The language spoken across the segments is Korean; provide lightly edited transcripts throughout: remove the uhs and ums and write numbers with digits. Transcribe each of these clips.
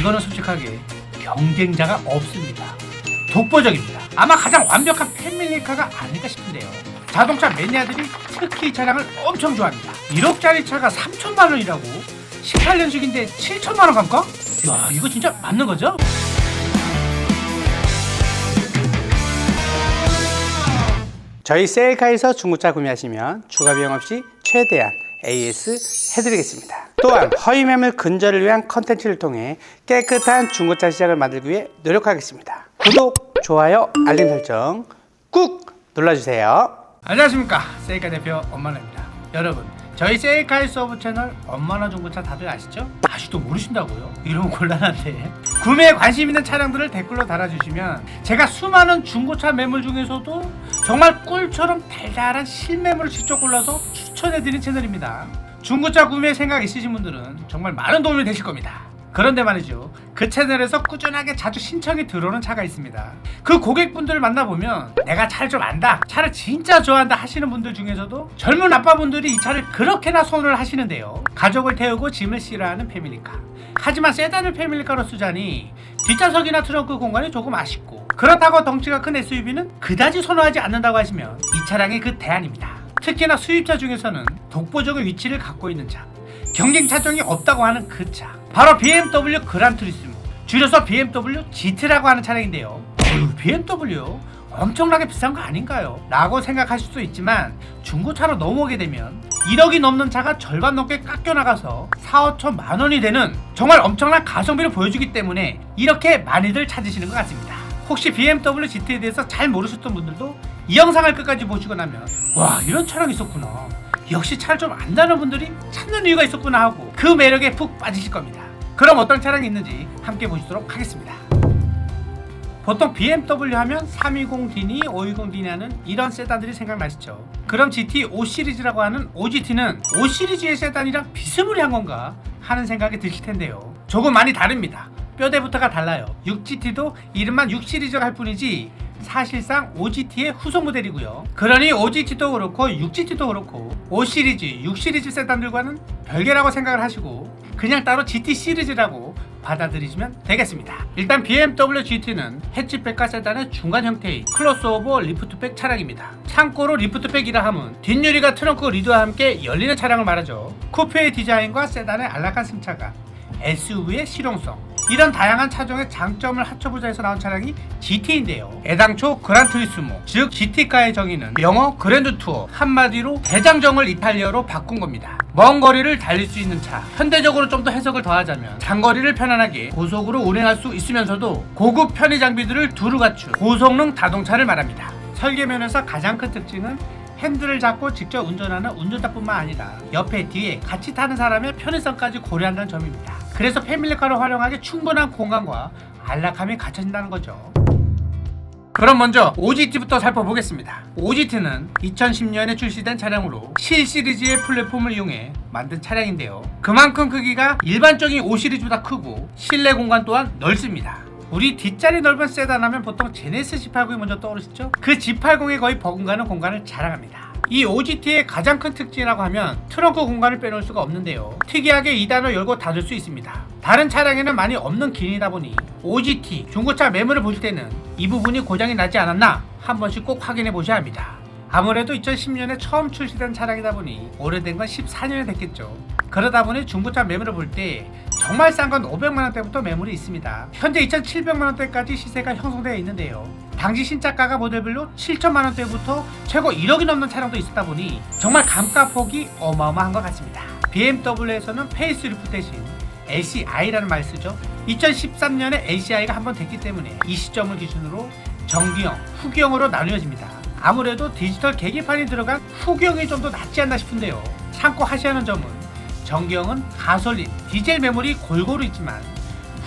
이거는 솔직하게 경쟁자가 없습니다. 독보적입니다. 아마 가장 완벽한 패밀리카가 아닐까 싶은데요. 자동차 매니아들이 특히 이 차량을 엄청 좋아합니다. 1억짜리 차가 3천만 원이라고? 18년식인데 7천만 원 감가? 야, 이거 진짜 맞는 거죠? 저희 셀카에서 중고차 구매하시면 추가 비용 없이 최대한 AS 해드리겠습니다. 또한 허위 매물 근절을 위한 컨텐츠를 통해 깨끗한 중고차 시장을 만들기 위해 노력하겠습니다. 구독, 좋아요, 알림 설정 꾹 눌러주세요. 안녕하십니까, 셀카 대표 엄마나입니다. 여러분, 저희 셀카의 서브 채널 엄마나 중고차 다들 아시죠? 아직도 모르신다고요? 이러면 곤란한데 구매에 관심 있는 차량들을 댓글로 달아주시면 제가 수많은 중고차 매물 중에서도 정말 꿀처럼 달달한 실매물을 직접 골라서 추천해드리는 채널입니다. 중고차 구매 생각 있으신 분들은 정말 많은 도움이 되실 겁니다. 그런데 말이죠, 그 채널에서 꾸준하게 자주 신청이 들어오는 차가 있습니다. 그 고객분들을 만나보면 내가 차를 좀 안다, 차를 진짜 좋아한다 하시는 분들 중에서도 젊은 아빠분들이 이 차를 그렇게나 선호를 하시는데요. 가족을 태우고 짐을 실어하는 패밀리카, 하지만 세단을 패밀리카로 쓰자니 뒷좌석이나 트렁크 공간이 조금 아쉽고, 그렇다고 덩치가 큰 SUV는 그다지 선호하지 않는다고 하시면 이 차량이 그 대안입니다. 특히나 수입차 중에서는 독보적인 위치를 갖고 있는 차, 경쟁 차종이 없다고 하는 그 차, 바로 BMW 그란투리스모, 줄여서 BMW GT라고 하는 차량인데요. BMW요? 엄청나게 비싼 거 아닌가요? 라고 생각하실 수도 있지만, 중고차로 넘어오게 되면 1억이 넘는 차가 절반 넘게 깎여나가서 4, 5천만 원이 되는 정말 엄청난 가성비를 보여주기 때문에 이렇게 많이들 찾으시는 것 같습니다. 혹시 BMW GT에 대해서 잘 모르셨던 분들도 이 영상을 끝까지 보시고 나면, 와, 이런 차량이 있었구나, 역시 차를 좀 안다는 분들이 찾는 이유가 있었구나 하고 그 매력에 푹 빠지실 겁니다. 그럼 어떤 차량이 있는지 함께 보시도록 하겠습니다. 보통 BMW 하면 320D니 520D니 하는 이런 세단들이 생각나시죠? 그럼 GT 5 시리즈라고 하는 OGT는 5 시리즈의 세단이랑 비스무리한 건가 하는 생각이 드실 텐데요. 조금 많이 다릅니다. 뼈대부터가 달라요. 6GT도 이름만 6 시리즈가 할 뿐이지 사실상 OGT의 후속 모델이고요. 그러니 OGT도 그렇고 6GT도 그렇고 5 시리즈, 6 시리즈 세단들과는 별개라고 생각을 하시고 그냥 따로 GT 시리즈라고 받아들이시면 되겠습니다. 일단 BMW GT는 해치백과 세단의 중간 형태의 크로스오버 리프트백 차량입니다. 참고로 리프트백이라 함은 뒷유리가 트렁크 리드와 함께 열리는 차량을 말하죠. 쿠페의 디자인과 세단의 안락한 승차감, SUV의 실용성, 이런 다양한 차종의 장점을 합쳐보자 해서 나온 차량이 GT인데요. 애당초 그란투리스모, 즉 GT가의 정의는 영어 그랜드 투어, 한마디로 대장정을 이탈리아로 바꾼 겁니다. 먼 거리를 달릴 수 있는 차, 현대적으로 좀 더 해석을 더하자면 장거리를 편안하게 고속으로 운행할 수 있으면서도 고급 편의 장비들을 두루 갖춘 고성능 자동차를 말합니다. 설계면에서 가장 큰 특징은 핸들을 잡고 직접 운전하는 운전자뿐만 아니라 옆에 뒤에 같이 타는 사람의 편의성까지 고려한다는 점입니다. 그래서 패밀리카로 활용하기 충분한 공간과 안락함이 갖춰진다는 거죠. 그럼 먼저 OGT부터 살펴보겠습니다. OGT는 2010년에 출시된 차량으로 7 시리즈의 플랫폼을 이용해 만든 차량인데요. 그만큼 크기가 일반적인 5 시리즈보다 크고 실내 공간 또한 넓습니다. 우리 뒷자리 넓은 세단 하면 보통 제네시스 G80이 먼저 떠오르시죠? 그 G80에 거의 버금가는 공간을 자랑합니다. 이 OGT의 가장 큰 특징이라고 하면 트렁크 공간을 빼놓을 수가 없는데요. 특이하게 2단을 열고 닫을 수 있습니다. 다른 차량에는 많이 없는 기능이다 보니 OGT 중고차 매물을 보실 때는 이 부분이 고장이 나지 않았나 한 번씩 꼭 확인해 보셔야 합니다. 아무래도 2010년에 처음 출시된 차량이다 보니 오래된 건 14년이 됐겠죠. 그러다 보니 중고차 매물을 볼 때 정말 싼 건 500만원대부터 매물이 있습니다. 현재 2,700만원대까지 시세가 형성되어 있는데요. 당시 신차가가 모델별로 7천만원대부터 최고 1억이 넘는 차량도 있었다 보니 정말 감가폭이 어마어마한 것 같습니다. BMW에서는 페이스리프트 대신 LCI라는 말을 쓰죠. 2013년에 LCI가 한번 됐기 때문에 이 시점을 기준으로 정기형, 후기형으로 나누어집니다. 아무래도 디지털 계기판이 들어간 후기형이 좀 더 낫지 않나 싶은데요. 참고하셔야 하는 점은 정기형은 가솔린, 디젤 매물이 골고루 있지만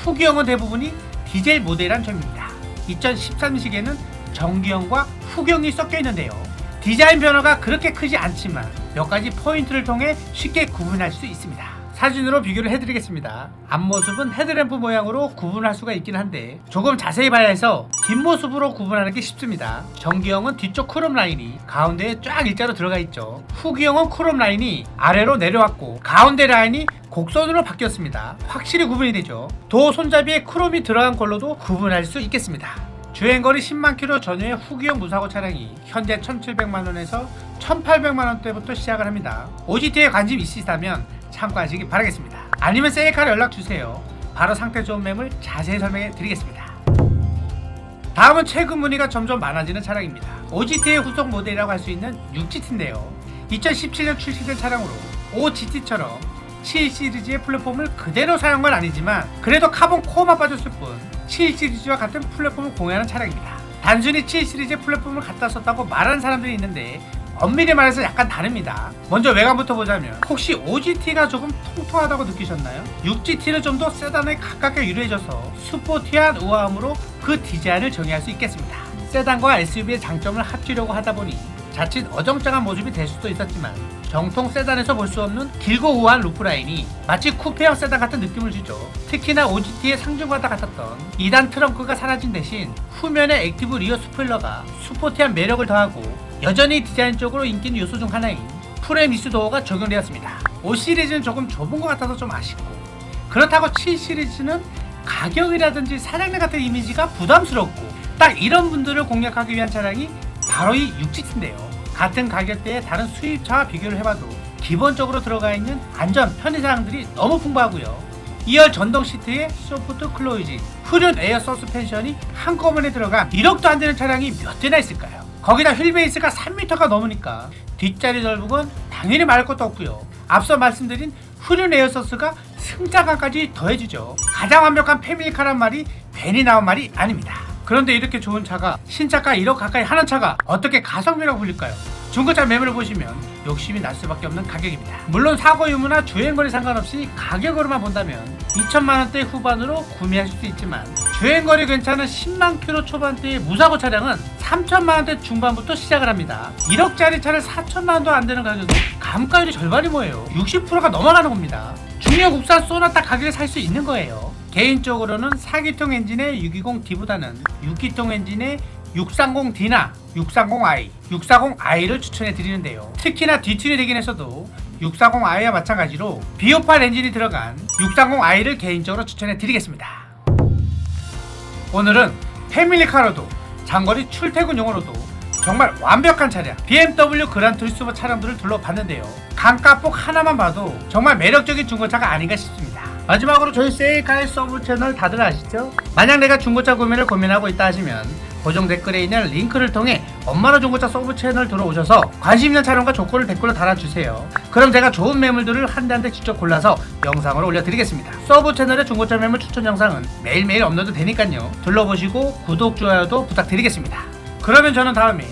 후기형은 대부분이 디젤 모델이란 점입니다. 2013년식에는 정기형과 후기형이 섞여 있는데요. 디자인 변화가 그렇게 크지 않지만 몇 가지 포인트를 통해 쉽게 구분할 수 있습니다. 사진으로 비교를 해드리겠습니다. 앞모습은 헤드램프 모양으로 구분할 수가 있긴 한데 조금 자세히 봐야 해서 뒷모습으로 구분하는 게 쉽습니다. 전기형은 뒤쪽 크롬 라인이 가운데에 쫙 일자로 들어가 있죠. 후기형은 크롬 라인이 아래로 내려왔고 가운데 라인이 곡선으로 바뀌었습니다. 확실히 구분이 되죠. 도 손잡이에 크롬이 들어간 걸로도 구분할 수 있겠습니다. 주행거리 10만 킬로 전후의 후기형 무사고 차량이 현재 1,700만원에서 1,800만원대부터 시작을 합니다. OGT에 관심 있으시다면 참고하시기 바라겠습니다. 아니면 셀카로 연락주세요. 바로 상태 좋은 매물 자세히 설명해 드리겠습니다. 다음은 최근 문의가 점점 많아지는 차량입니다. OGT의 후속 모델이라고 할 수 있는 6GT인데요. 2017년 출시된 차량으로 5GT처럼 7 시리즈의 플랫폼을 그대로 사용한 건 아니지만 그래도 카본 코어만 빠졌을 뿐 7 시리즈와 같은 플랫폼을 공유하는 차량입니다. 단순히 7 시리즈의 플랫폼을 갖다 썼다고 말하는 사람들이 있는데 엄밀히 말해서 약간 다릅니다. 먼저 외관부터 보자면 혹시 5GT가 조금 통통하다고 느끼셨나요? 6GT는 좀 더 세단에 가깝게 유래해져서 스포티한 우아함으로 그 디자인을 정의할 수 있겠습니다. 세단과 SUV의 장점을 합치려고 하다 보니 자칫 어정쩡한 모습이 될 수도 있었지만 정통 세단에서 볼 수 없는 길고 우아한 루프라인이 마치 쿠페형 세단 같은 느낌을 주죠. 특히나 OGT의 상징과도 같았던 2단 트렁크가 사라진 대신 후면의 액티브 리어 스포일러가 스포티한 매력을 더하고 여전히 디자인적으로 인기 있는 요소 중 하나인 프레임 미스 도어가 적용되었습니다. 5 시리즈는 조금 좁은 것 같아서 좀 아쉽고 그렇다고 7 시리즈는 가격이라든지 사장님 같은 이미지가 부담스럽고 딱 이런 분들을 공략하기 위한 차량이 바로 이 6GT인데요. 같은 가격대의 다른 수입차와 비교를 해봐도 기본적으로 들어가 있는 안전, 편의사항들이 너무 풍부하고요. 2열 전동 시트에 소프트 클로이징, 후륜 에어 서스펜션이 한꺼번에 들어간 1억도 안 되는 차량이 몇 대나 있을까요? 거기다 휠베이스가 3m가 넘으니까 뒷자리 넓은 당연히 말할 것도 없고요. 앞서 말씀드린 후륜 에어 서스가 승차감까지 더해주죠. 가장 완벽한 패밀리카란 말이 괜히 나온 말이 아닙니다. 그런데 이렇게 좋은 차가 신차가 1억 가까이 하는 차가 어떻게 가성비라고 불릴까요? 중고차 매물을 보시면 욕심이 날 수밖에 없는 가격입니다. 물론 사고 유무나 주행거리 상관없이 가격으로만 본다면 2천만원대 후반으로 구매하실 수 있지만 주행거리 괜찮은 10만 킬로 초반대의 무사고 차량은 3천만원대 중반부터 시작을 합니다. 1억짜리 차를 4천만원도 안 되는 가격은 감가율이 절반이 뭐예요? 60%가 넘어가는 겁니다. 중형 국산 소나타 가격에 살 수 있는 거예요. 개인적으로는 4기통 엔진의 620D보다는 6기통 엔진의 630D나 630i, 640i를 추천해 드리는데요. 특히나 뒤튜닝 되긴 했어도 640i와 마찬가지로 B58 엔진이 들어간 630i를 개인적으로 추천해 드리겠습니다. 오늘은 패밀리카로도 장거리 출퇴근용으로도 정말 완벽한 차량 BMW 그란투리스모 차량들을 둘러봤는데요. 강가폭 하나만 봐도 정말 매력적인 중고차가 아닌가 싶습니다. 마지막으로 저희 세일카의 서브 채널 다들 아시죠? 만약 내가 중고차 구매를 고민하고 있다 하시면 고정 댓글에 있는 링크를 통해 엄마나 중고차 서브 채널 들어오셔서 관심 있는 차량과 조건을 댓글로 달아주세요. 그럼 제가 좋은 매물들을 한 대 한 대 직접 골라서 영상으로 올려드리겠습니다. 서브 채널의 중고차 매물 추천 영상은 매일매일 업로드 되니까요. 둘러보시고 구독, 좋아요도 부탁드리겠습니다. 그러면 저는 다음에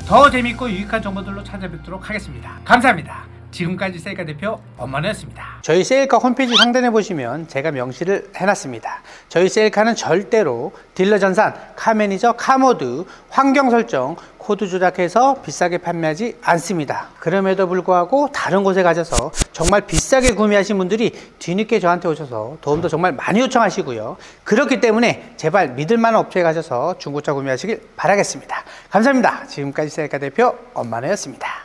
더 재밌고 유익한 정보들로 찾아뵙도록 하겠습니다. 감사합니다. 지금까지 셀카 대표 엄마네였습니다. 저희 셀카 홈페이지 상단에 보시면 제가 명시를 해놨습니다. 저희 셀카는 절대로 딜러 전산, 카매니저, 카모드, 환경 설정, 코드 조작해서 비싸게 판매하지 않습니다. 그럼에도 불구하고 다른 곳에 가셔서 정말 비싸게 구매하신 분들이 뒤늦게 저한테 오셔서 도움도 정말 많이 요청하시고요. 그렇기 때문에 제발 믿을만한 업체에 가셔서 중고차 구매하시길 바라겠습니다. 감사합니다. 지금까지 셀카 대표 엄마네였습니다.